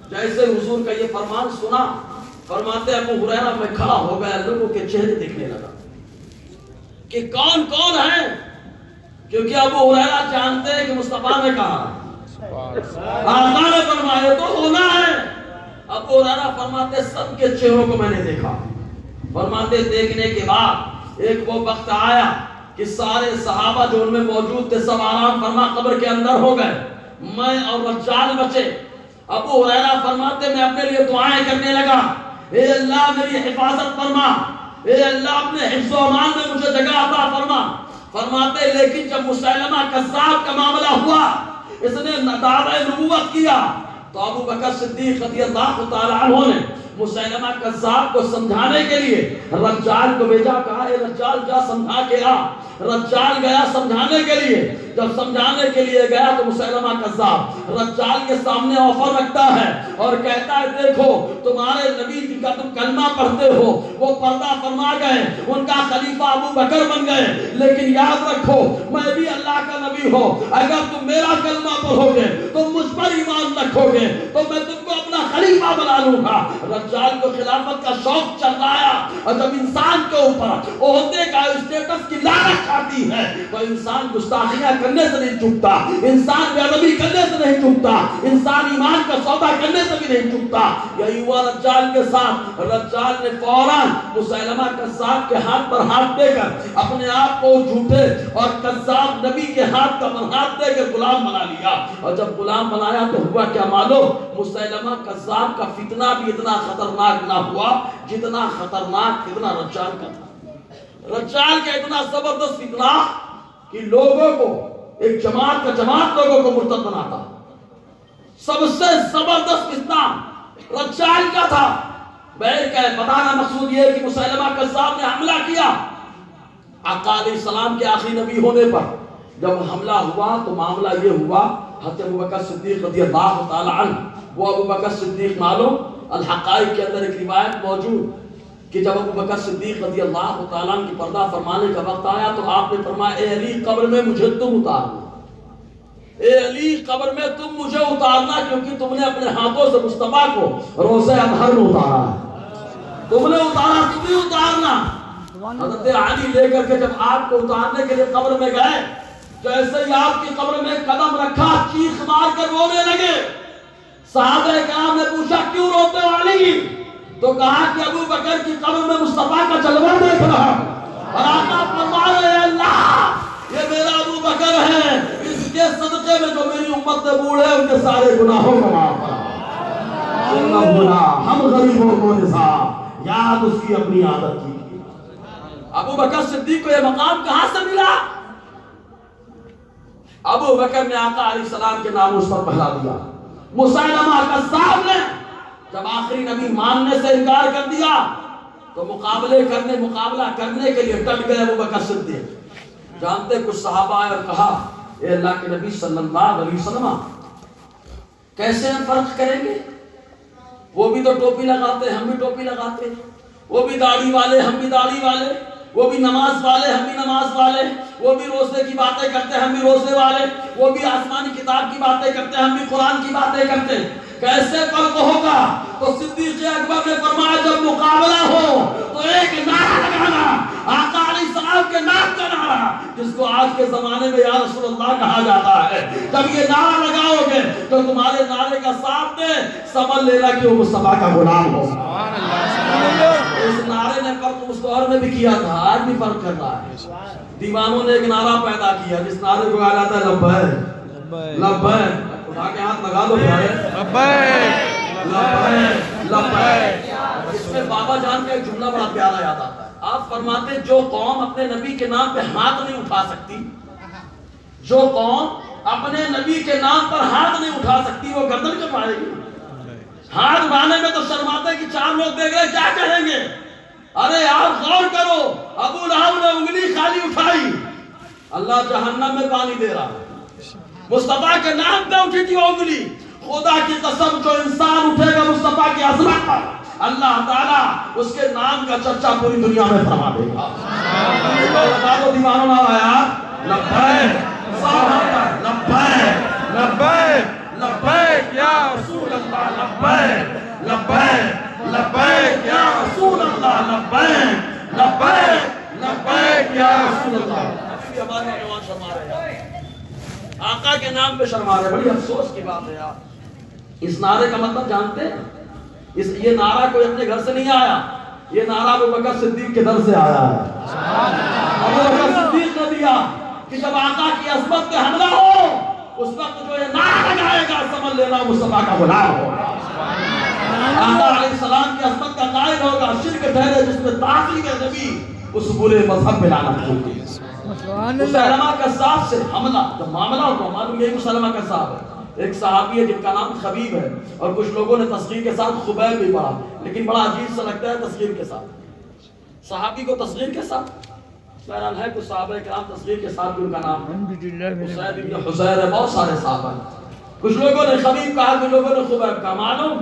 جیسے حضور کا یہ فرمان سنا، فرماتے ابو ہریرہ میں کھڑا ہو گیا، لوگوں کے چہرے دیکھنے لگا کہ کون کون ہے، کیونکہ ابو ہریرہ جانتے ہیں کہ مصطفیٰ نے کہا، آقا نے فرمایا تو ہونا ہے۔ ابو ہریرہ فرماتے سب کے چہروں کو میں نے دیکھا، فرماتے دیکھنے کے بعد ایک وہ وقت آیا کہ سارے صحابہ جو ان میں موجود تھے سب آرام فرما قبر کے اندر ہو گئے، میں اور رجال بچے۔ ابو ہریرہ فرماتے میں اپنے لیے دعائیں کرنے لگا، اے اللہ میری حفاظت فرما، اے اللہ اپنے حفظ و امان میں مجھے جگہ عطا فرما۔ فرماتے لیکن جب مسیلمہ کذاب کا معاملہ ہوا، اس نے دعوی نبوت کیا، تو ابو بکر صدیق رضی اللہ تعالی عنہ نے مسیلمہ کذاب کو سمجھانے کے لیے رجال کو بھیجا، کہا اے رجال جا سمجھا کے آ۔ رجال گیا سمجھانے کے لیے، جب سمجھانے کے لیے گیا تو مسیلمہ کذاب رجال کے سامنے آفر رکھتا ہے اور کہتا ہے دیکھو تمہارے نبی کا تم کلمہ پڑھتے ہو وہ پردہ فرما گئے، ان کا خلیفہ ابو بکر بن گئے، لیکن یاد رکھو میں بھی اللہ کا نبی ہوں، اگر تم میرا کلمہ پڑھو گے تم مجھ پر ایمان رکھو گے تو میں تم کو اپنا خلیفہ بنا لوں گا۔ رجال کو خلافت کا شوق چل رہا ہے، اور جب انسان کے اوپر عہدے کا اسٹیٹس کی لعنت آتی ہے تو انسان گستاخیاں کرنے سے نہیں چکتا، انسان بے ادبی کرنے سے نہیں چکتا، انسان ایمان کا سودا کرنے سے بھی نہیں چکتا۔ یہی ہوا رجال کے ساتھ، رجال نے فوراً مسیلمہ کذاب کے ہاتھ پر ہاتھ دے کر اپنے آپ کو جھوٹے اور کذاب نبی کے ہاتھ پر ہاتھ دے کر غلام بنا لیا، اور جب غلام بنایا تو ہوا کیا معلوم؟ مسیلمہ کذاب کا فتنہ بھی اتنا خطرناک نہ ہوا جتنا خطرناک فتنہ رجال کا تھا۔ رجال کا اتنا زبردست فتنہ کہ لوگوں کو ایک جماعت کا جماعت لوگوں کو مرتد بناتا۔ سب سے زبردست فتنہ رجال کا تھا۔ بہر کا بتانا مقصود یہ ہے کہ مسیلمہ کذاب نے حملہ کیا آقا علیہ السلام کے آخری نبی ہونے پر۔ جب حملہ ہوا تو معاملہ یہ ہوا، حضرت ابوبکر صدیق رضی اللہ تعالی عنہ، وہ ابوبکر صدیق معلوم الحقائق کے اندر ایک روایت موجود کہ جب ابوبکر صدیق رضی اللہ تعالیٰ عنہ کی پردہ فرمانے کا وقت آیا تو آپ نے فرمایا اے علی قبر میں مجھے تم اتارنا، اے علی قبر میں تم مجھے اتارنا، کیونکہ تم نے اپنے ہاتھوں سے مصطفیٰ کو روزہ اطہر میں اتارا ہے، تم نے اتارا، تم بھی اتارنا۔ حضرت علی لے کر کے جب آپ کو اتارنے کے لیے قبر میں گئے، جیسے ہی آپ کی قبر میں قدم رکھا چیخ مار کر رونے لگے۔ صحابہ کرام نے پوچھا کیوں روتے ہو علی؟ تو کہا کہ ابو بکر کی قبر میں مصطفیٰ کا جلوہ دیکھ رہا ہوں، اور آقا فرما رہے ہیں اللہ یہ میرا ابو بکر ہے، اس کے صدقے میں جو میری امت نے بوڑھے ان کے سارے گناہوں کو معاف کرا۔ ہم غریبوں کو نصاب یاد اس کی اپنی عادت کی۔ ابو بکر صدیق کو یہ مقام کہاں سے ملا؟ ابو بکر نے آقا علیہ السلام کے نام اس پر پہلا دیا۔ مسیلمہ کذاب نے جب آخری نبی ماننے سے انکار کر دیا تو مقابلہ کرنے کے لیے ڈٹ گئے ابو بکر صدیق۔ جانتے کچھ صحابہ آئے اور کہا اے اللہ کے نبی صلی اللہ علیہ وسلم کیسے ہم فرق کریں گے؟ وہ بھی تو ٹوپی لگاتے ہم بھی ٹوپی لگاتے، وہ بھی داڑھی والے ہم بھی داڑھی والے، وہ بھی نماز والے ہم بھی نماز والے، وہ بھی روزے کی باتیں کرتے ہم بھی روزے والے، وہ بھی آسمانی کتاب کی باتیں کرتے ہم بھی قرآن کی باتیں کرتے، کیسے فرق ہوگا؟ تو صدیق اکبر نے فرمایا جب مقابلہ ہو تو ایک نعرہ لگانا، آقا علیہ السلام کے نام کا نعرہ، جس کو آج کے زمانے میں یا رسول اللہ کہا جاتا ہے۔ جب یہ نعرہ لگاؤ گے تو تمہارے نعرے کا ساتھ دے سمجھ لینا کہ وہ مصطفیٰ کا غلام ہو۔ اس نعرے نے فرق اس دور میں بھی کیا تھا، آج بھی فرق کر رہا ہے۔ دیوانوں نے ایک نعرہ پیدا کیا جس نعرے کو کہا جاتا ہے لبیک لبیک، اٹھا کے ہاتھ لگا دو پیارے، لبیک لبیک لبیک۔ اس میں بابا جان کا ایک جملہ بڑا پیارا یاد آتا ہے۔ آپ فرماتے جو قوم اپنے نبی کے نام پہ ہاتھ نہیں اٹھا سکتی، جو قوم اپنے نبی کے نام پر ہاتھ نہیں اٹھا سکتی وہ گردن کب آئے گی؟ ہاتھ اٹھانے میں تو شرماتے کہ چار لوگ دیکھ رہے کیا کہیں گے۔ ارے آپ غور کرو، ابو لہب نے انگلی خالی اٹھائی، اللہ جہنم میں پانی دے رہا ہے۔ مصطفیٰ کے نام پہ اٹھی تھی وہ انگلی، خدا کی قسم جو انسان اٹھے گا مصطفیٰ کی عظمت پر اللہ تعالیٰ اس کے نام کا چرچا پوری دنیا میں فرما دے گا۔ بتا دو دیوانوں نہ آیا لبیک لبیک لبیک لبیک یا رسول اللہ، لبیک لبیک لبیک یا رسول اللہ، لبیک لبیک لبیک یا رسول اللہ۔ ہمارے نوجوان شرما رہے ہیں، آقا کے نام پہ شرما رہے ہیں، بڑی افسوس کی بات ہے یار۔ اس نعرے کا مطلب جانتے ہیں؟ یہ نعرہ کوئی اپنے گھر سے نہیں آیا، یہ نعرہ ابو بکر صدیق کے در سے آیا ہے۔ ابو بکر صدیق نے دیا کہ جب آقا کی عظمت پہ حملہ ہو اس وقت جو یہ نعرہ لگائے گا سمجھ لینا مصطفیٰ کا غلام ہوگا۔ آقا علیہ السلام کی عظمت کا قائل ہوگا، شرک ٹھہرے جس میں تعظیم نبی اس برے مذہب پہ لعنت ہوگی۔ مسیلمہ کذاب سے حملہ جب معاملہ ہوگا، معلوم یہی مسیلمہ کذاب ہے۔ ایک صحابی ہے جن کا نام خبیب ہے، اور کچھ لوگوں نے تصغیر کے ساتھ خبیب بھی پڑھا، لیکن بڑا عجیب سا لگتا ہے تصغیر کے ساتھ۔ صحابی کو تصغیر کے ساتھ بہرحال ہے کچھ صحابہ کرام تصغیر کے ساتھ بھی ان کا نام اسید ابن حضیر ہے، بہت سارے صحابہ ہیں۔ کچھ لوگوں نے خبیب کہا، کچھ لوگوں نے خبیب کہا۔ معلوم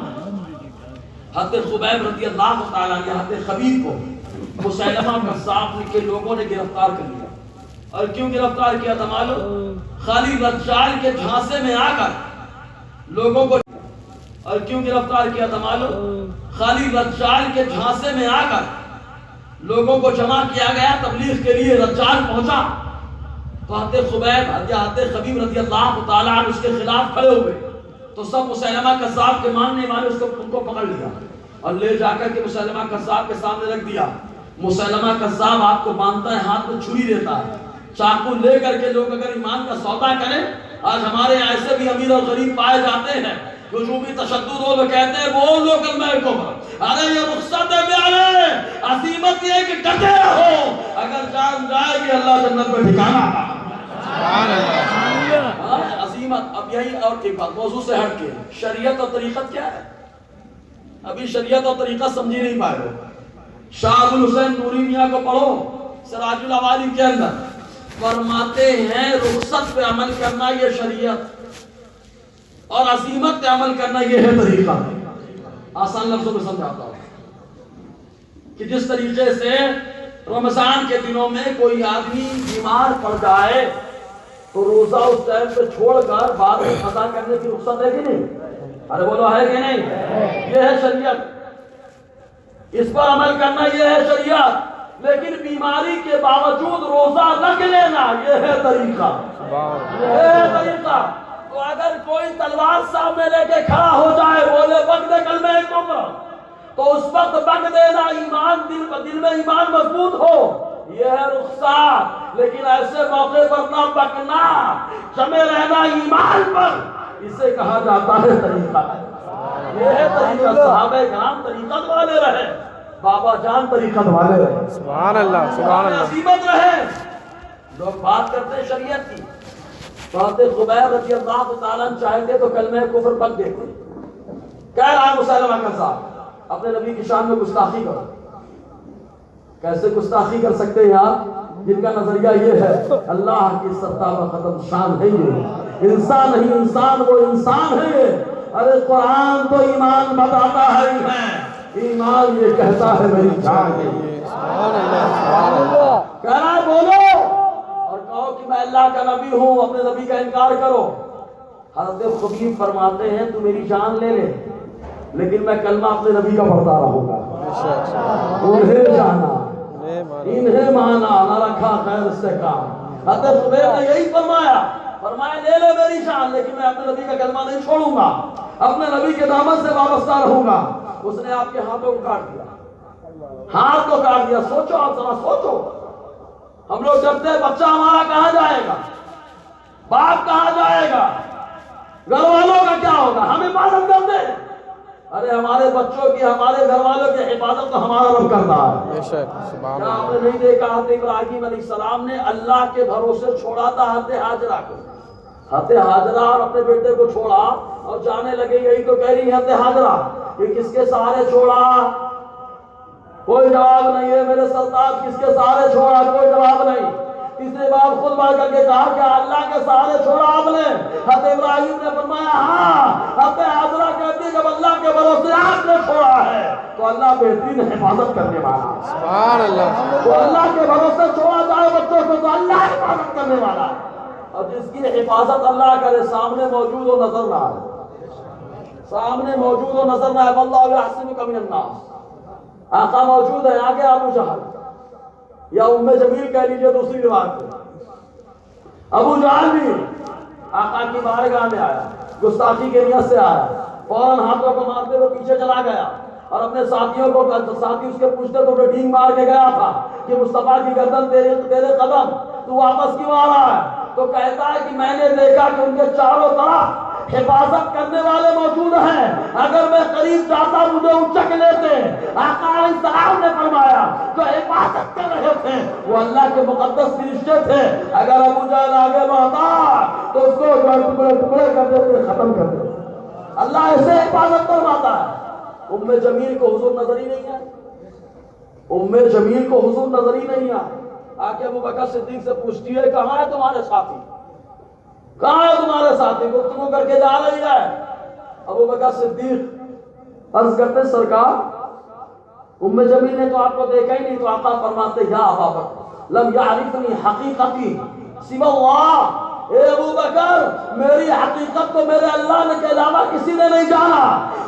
حضرت خبیب رضی اللہ تعالیٰ عنہ حضرت خبیب کو مسیلمہ کذاب کے لوگوں نے گرفتار کر لیا۔ اور کیوں گرفتار کیا تھا معلوم؟ خالی دجال کے جھانسے میں آ کر لوگوں کو، اور کیوں گرفتار کیا تھا معلوم؟ خالی دجال کے جھانسے میں آ کر لوگوں کو جمع کیا گیا تبلیغ کے لیے۔ دجال پہنچا تو حضرت خبیب یا حضرت خبیب رضی اللہ تعالیٰ عنہ اس کے خلاف کھڑے ہوئے تو سب مسیلمہ کذاب کے ماننے والے ان کو پکڑ لیا اور لے جا کر کے مسیلمہ کذاب کے سامنے رکھ دیا۔ مسیلمہ کذاب آپ کو مانتا ہے، ہاتھ میں چھری دیتا ہے، چاقو لے کر کے لوگ اگر ایمان کا سودا کریں، آج ہمارے ایسے بھی امیر اور غریب پائے جاتے ہیں ہجومی تشدد ہو، لوگ کہتے ہیں بول لو کلمہ کفر، ارے یہ رخصت ہے پیارے، عزیمت یہ کہ ڈٹے رہو، اگر جان جائے گی اللہ جنت میں ٹھکانہ سبحان اللہ عظیمت۔ اب یہی اور ایک بات موضوع سے ہٹ کے، شریعت اور طریقت کیا ہے؟ ابھی شریعت اور طریقت سمجھی نہیں پائے ہو۔ شاہ ابو الحسین نوری میاں کو پڑھو سراج الاوالین کے اندر، فرماتے ہیں رخصت پہ عمل کرنا یہ شریعت اور عزیمت پہ عمل کرنا یہ ہے طریقہ۔ آسان لفظوں میں سمجھاتا ہوں کہ جس طریقے سے رمضان کے دنوں میں کوئی آدمی بیمار پڑ جائے تو روزہ اس ٹائم پہ چھوڑ کر بعد میں قضا کرنے کی رخصت ہے کہ نہیں؟ ارے بولو ہے کہ نہیں؟ یہ ہے شریعت، اس پر عمل کرنا یہ ہے شریعت۔ لیکن بیماری کے باوجود روزہ رکھ لینا یہ ہے طریقہ، یہ ہے طریقہ۔ تو اگر کوئی تلوار سامنے لے کے کھڑا ہو جائے بولے بک دے کلمہ کفر، تو اس وقت بک دینا، ایمان دل میں ایمان مضبوط ہو، یہ ہے رخصت۔ لیکن ایسے موقع پر نہ بکنا، جمے رہنا ایمان پر، اسے کہا جاتا ہے طریقہ۔ یہ ہے طریقہ۔ صحابہ کرام طریقت والے رہے، بابا جان طریقت والے رہے، سبحان اللہ سبحان اللہ، عظیمت رہے۔ لوگ بات کرتے ہیں شریعت کی، تو حضرت خبیب رضی اللہ تعالیٰ چاہتے تو کلمہ کفر بک دیتے۔ کہہ رہا ہے مسیلمہ کذاب اپنے نبی کی شان میں گستاخی کرو۔ کیسے گستاخی کر سکتے ہیں آپ جن کا نظریہ یہ ہے اللہ کی سطح پر ختم شان ہے، یہ انسان نہیں، انسان وہ انسان ہے۔ ارے قرآن تو ایمان بتاتا ہے، ایمان یہ کہتا ہے میری جان ہے۔ کہہ رہا ہے بولو اور کہو کہ میں اللہ کا نبی ہوں، اپنے نبی کا انکار کرو۔ حضرت خبیب فرماتے ہیں تو میری جان لے لے لیکن میں کلمہ اپنے نبی کا پڑھتا رہوں گا۔ انہیں جانا انہیں مانا نہ رکھا خیر استحکام۔ حضرت خبیب نے یہی فرمایا لے لے میری جان لیکن میں اپنے نبی کا کلمہ نہیں چھوڑوں گا، اپنے نبی کے دامن سے وابستہ رہوں گا۔ اس نے آپ کے ہاتھوں کو کاٹ دیا، ہاتھ کو کاٹ دیا۔ سوچو آپ ذرا سوچو، ہم لوگ ڈرتے ہیں بچہ ہمارا کہاں جائے گا، باپ کہاں جائے گا، گھر والوں کا کیا ہوگا، ہم حفاظت کرتے ہیں۔ ارے ہمارے بچوں کی، ہمارے گھر والوں کی حفاظت تو ہمارا رب کرتا ہے۔ کیا آپ نے نہیں دیکھا حضرت ابراہیم علیہ السلام نے اللہ کے بھروسے چھوڑا تھا حضرت ہاجرہ کو؟ حضرت ہاجرہ اور اپنے بیٹے کو چھوڑا اور جانے لگے، یہی تو کہہ رہی ہے حضرت ہاجرہ کہ کس کے سہارے چھوڑا؟ کوئی جواب نہیں ہے میرے سرتاج، کس کے سہارے چھوڑا؟ کوئی جواب نہیں۔ تیسری بار خود بار کر کے کہا کہ اللہ کے سہارے چھوڑا آپ نے؟ حضرت ابراہیم نے فرمایا ہاں۔ حضرت ہاجرہ کہتی ہے جب اللہ کے بھروسے آپ نے چھوڑا ہے تو اللہ بہترین حفاظت کرنے والا ہے، سبحان اللہ۔ تو اللہ کے بھروسے چھوڑا جائے بچوں کو تو اللہ حفاظت کرنے والا ہے، اور جس کی حفاظت اللہ کرے سامنے موجود ہو نظر نہ آئے، سامنے موجود ہو نظر نہ آئے، واللہ یحسبک من الناس، آقا موجود ہے، آگے ابو جہل یا ام جمیل کہہ لیجئے دوسری روایت پہ، ابو جہل بھی آقا کی بارگاہ میں آیا، گستاخی کے نیت سے آیا، فوراً ہاتھوں کو مارتے ہوئے پیچھے چلا گیا اور اپنے ساتھیوں کو، ساتھی اس کے پوچھتے تو ڈینگ مار کے گیا تھا کہ مصطفیٰ کی گردن تیرے قدم، تو واپس کیوں آ رہا ہے؟ تو کہتا ہے کہ میں نے دیکھا کہ ان کے چاروں طرف حفاظت کرنے والے موجود ہیں، اگر میں قریب جاتا مجھے اچک لیتے۔ آقا علیہ السلام نے فرمایا جو حفاظت کر رہے تھے وہ اللہ کے مقدس فرشتے تھے، اگر ابو جہل آگے بڑھتا تو اس کو ٹکڑے ٹکڑے کر دیتے، ختم کر دیتے۔ اللہ ایسے حفاظت فرماتا ہے۔ ام جمیل کو حضور نظر ہی نہیں آئے، ام جمیل کو حضور نظر ہی نہیں آئے۔ آ کے ابو بکر صدیق سے پوچھتی ہے کہاں ہے تمہارے ساتھی، کہاں ہے تمہارے ساتھی، گفتگو کر کے جا رہی ہے۔ ابو بکر صدیق عرض کرتے سرکار ام جمیل نے تو آپ کو دیکھا ہی نہیں، تو آقا فرماتے یا ابا بکر لم یعرفنی حقیقتی سوى اللہ، اے ابو بکر میری حقیقت تو میرے اللہ کے علاوہ کسی نے نہیں جانا،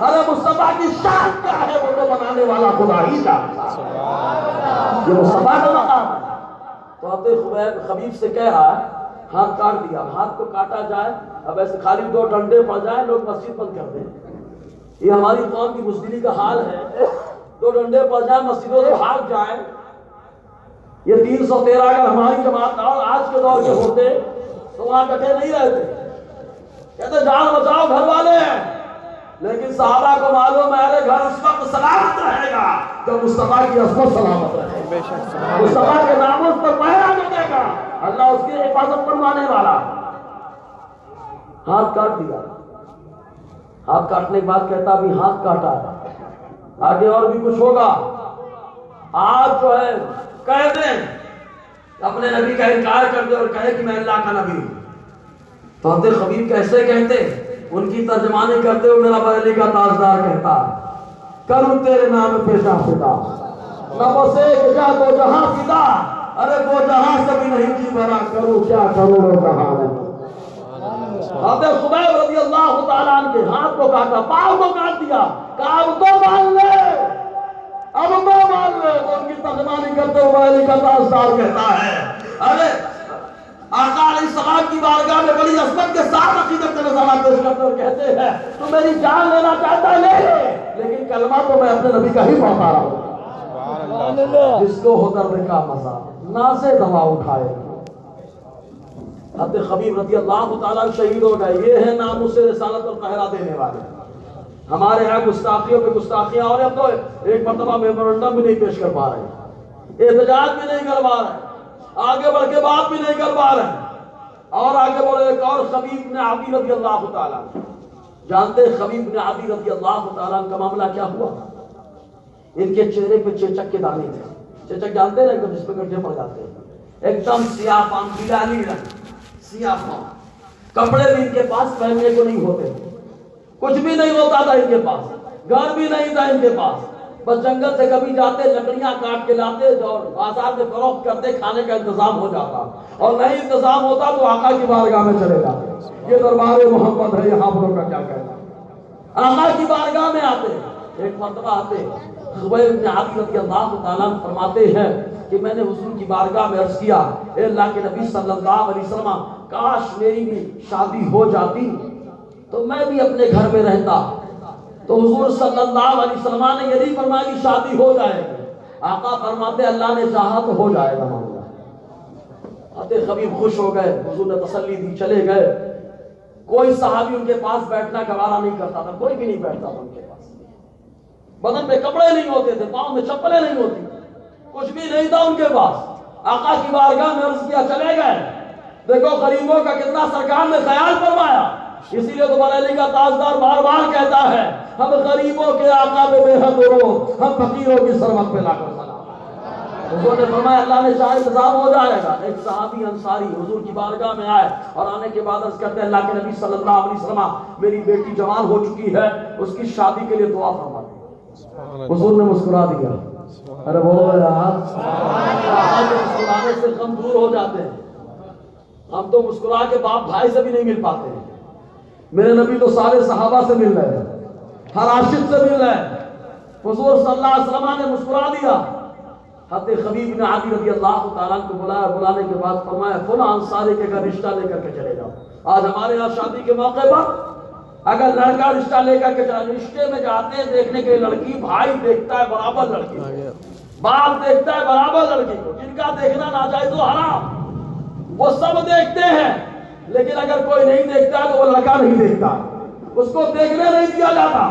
ارے مصطفیٰ کی شان کیا ہے وہ تو بنانے والا خدا ہی جانتا ہے، یہ مصطفیٰ کا مقام ہے۔ تو حضرت خبیب سے کہہ رہا ہے ہاتھ کاٹ دیا، ہاتھ کو کاٹا جائے، اب ایسے خالی دو ڈنڈے پڑ جائیں لوگ مسجد بند کر دیں، یہ ہماری قوم کی بزدلی کا حال ہے، دو ڈنڈے پڑ جائیں مسجدوں سے بھاگ جائیں۔ یہ 313 اگر ہماری جماعت اور آج کے دور کے ہوتے تو وہاں کٹے نہیں رہتے، کہتے جان بچاؤ گھر والے ہیں، لیکن صحابہ کو معلوم ہے ارے گھر اس وقت سلامت رہے گا جب مصطفیٰ کی عصمت سلامت رہے گا، مصطفیٰ کے ناموس پر پہرا ملے گا، اللہ اس کی حفاظت فرمانے والا۔ ہاتھ کاٹ دیا، ہاتھ کاٹنے کے بعد کہتا ابھی ہاتھ کاٹا ہے، آگے اور بھی کچھ ہوگا، آج جو ہے کہہ دیں اپنے نبی کا انکار کر دے اور کہے کہ میں اللہ کا نبی ہوں، تو حضرت خبیب کیسے کہتے، ان کی ترجمانی کرتے ہوئے میرا بریلی کا تاجدار کہتا کروں تیرے نام پیشہ فدا، نہ بس ایک جا دو جہاں فدا، ارے دو جہاں سے بھی نہیں جی بھرا، کروں کیا کروں وہ جہاں نہیں۔ حضرت خبیب رضی اللہ تعالیٰ عنہ کے ہاتھ کو کاٹا، پاؤں کو کاٹ دیا، کہا اب تو مان لے، اب تو مان لے، تو ان کی ترجمانی کرتے ہوئے بریلی کا تاجدار کہتا ہے ارے آقا علیہ السلام کی بارگاہ میں بڑی عظمت کے ساتھ عقیدت کا نظارہ پیش کرتے اور کہتے ہیں تو میری جان لینا چاہتا ہے لے لے، لیکن کلمہ تو میں اپنے نبی کا ہی پڑھتا رہا ہوں، جس کو ہو درد کا مزہ نازے دوا اٹھائے۔ حضرت خبیب رضی اللہ تعالیٰ شہید ہو گئے، یہ ہے ناموس رسالت اور پہرا دینے والے۔ ہمارے یہاں گستاخیوں پہ گستاخیاں اور اب تو ایک مرتبہ میمورنڈم بھی نہیں پیش کر پا رہے، احتجاج بھی نہیں کروا رہے، آگے بڑھ کے بات بھی نہیں کر پا رہے ہیں، اور آگے بڑھے ایک اور خبیب بن عدی رضی اللہ تعالیٰ، جانتے ہیں خبیب بن عدی رضی اللہ تعالیٰ کا معاملہ کیا ہوا؟ ان کے چہرے پہ چیچک کے دانے تھے، چیچک جانتے ہیں ایک جس پہ گڈھے پڑ جاتے ہیں، ایک دم سیاہ پان گیلانی رنگ، سیاہ پان، کپڑے بھی ان کے پاس پہننے کو نہیں ہوتے، کچھ بھی نہیں ہوتا تھا ان کے پاس، گھر بھی نہیں تھا ان کے پاس، بس جنگل سے کبھی جاتے لکڑیاں کاٹ کے لاتے اور بازار میں فروخت کرتے، کھانے کا انتظام ہو جاتا، اور نہیں انتظام ہوتا تو آقا کی بارگاہ میں چلے جاتے۔ یہ دربار محمد ہے، یہاں حافظوں کا کیا کہنا، آقا کی بارگاہ میں آتے، ایک مرتبہ آتے خبیب بن عدی رضی اللہ تعالیٰ فرماتے ہیں کہ میں نے حضور کی بارگاہ میں عرض کیا اے اللہ کے نبی صلی اللہ علیہ وسلم کاش میری بھی شادی ہو جاتی تو میں بھی اپنے گھر میں رہتا، تو حضور صلی اللہ علیہ وسلم نے یہ نہیں فرمایا کہ شادی ہو جائے گی، آقا فرماتے اللہ نے چاہا تو ہو جائے گا معاملہ۔ حضرت خبیب خوش ہو گئے، حضور نے تسلی دی، چلے گئے۔ کوئی صحابی ان کے پاس بیٹھنا گوارا نہیں کرتا تھا، کوئی بھی نہیں بیٹھتا تھا ان کے پاس، بدن میں کپڑے نہیں ہوتے تھے، پاؤں میں چپلیں نہیں ہوتی، کچھ بھی نہیں تھا ان کے پاس۔ آقا کی بارگاہ میں عرض کیا، چلے گئے۔ دیکھو غریبوں کا کتنا سرکار نے خیال فرمایا، اسی لیے تو بریلی کا تاجدار بار بار کہتا ہے ہم غریبوں کے آقا پہ بے حد درود، ہم فقیروں کی سرمت پہ لاکھوں سلام۔ حضور نے فرمایا اللہ نے چاہے انتظام ہو جائے گا۔ ایک صحابی انصاری حضور کی بارگاہ میں آئے اور آنے کے بعد عرض کرتے ہیں اللہ کے نبی صلی اللہ علیہ وسلم میری بیٹی جوان ہو چکی ہے، اس کی شادی کے لیے دعا فرما دیں۔ حضور نے مسکرا دیا، ارے بولو یار، مسکرانے سے غم دور ہو جاتے ہیں، ہم تو مسکرا کے باپ بھائی سے بھی نہیں مل پاتے ہیں۔ میرے نبی تو سارے صحابہ سے مل رہے ہیں، ہر عاشق سے مل رہے ہیں۔ حضور صلی اللہ علیہ وسلم نے مسکرا دیا۔ حضرت خبیب بن عدی رضی اللہ تعالیٰ کو بلایا، بلانے کے بعد فرمایا فلاں انصاری کے گھر رشتہ لے کر کے چلے جاؤ۔ آج ہمارے یہاں شادی کے موقع پر اگر لڑکا رشتہ لے کر کے چلا، رشتے میں جاتے ہیں دیکھنے کے لڑکی، بھائی دیکھتا ہے برابر لڑکی کو، باپ دیکھتا ہے برابر لڑکی کو، جن کا دیکھنا ناجائز و حرام وہ سب دیکھتے ہیں، لیکن اگر کوئی نہیں دیکھتا تو وہ لڑکا نہیں دیکھتا، اس کو دیکھنے نہیں دیا جاتا۔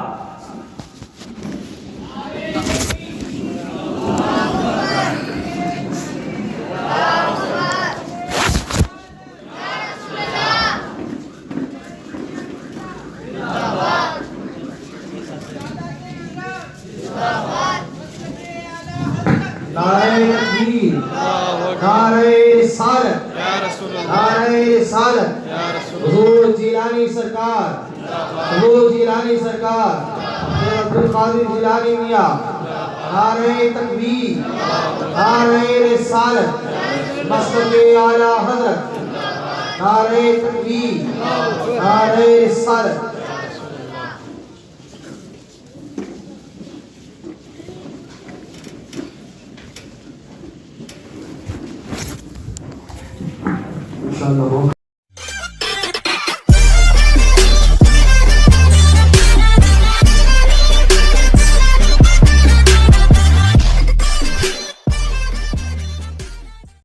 نعرہ تکبیر، نعرہ رسالت، نعرہ رسالت، حضور جیلانی سرکار، حضور جیلانی سرکار، عبد القادر جیلانی میاں، نعرہ تکبیر، نعرہ رسالت، مسلک اعلیٰ حضرت، نعرہ تکبیر، نعرہ رسالت. انشاءاللہ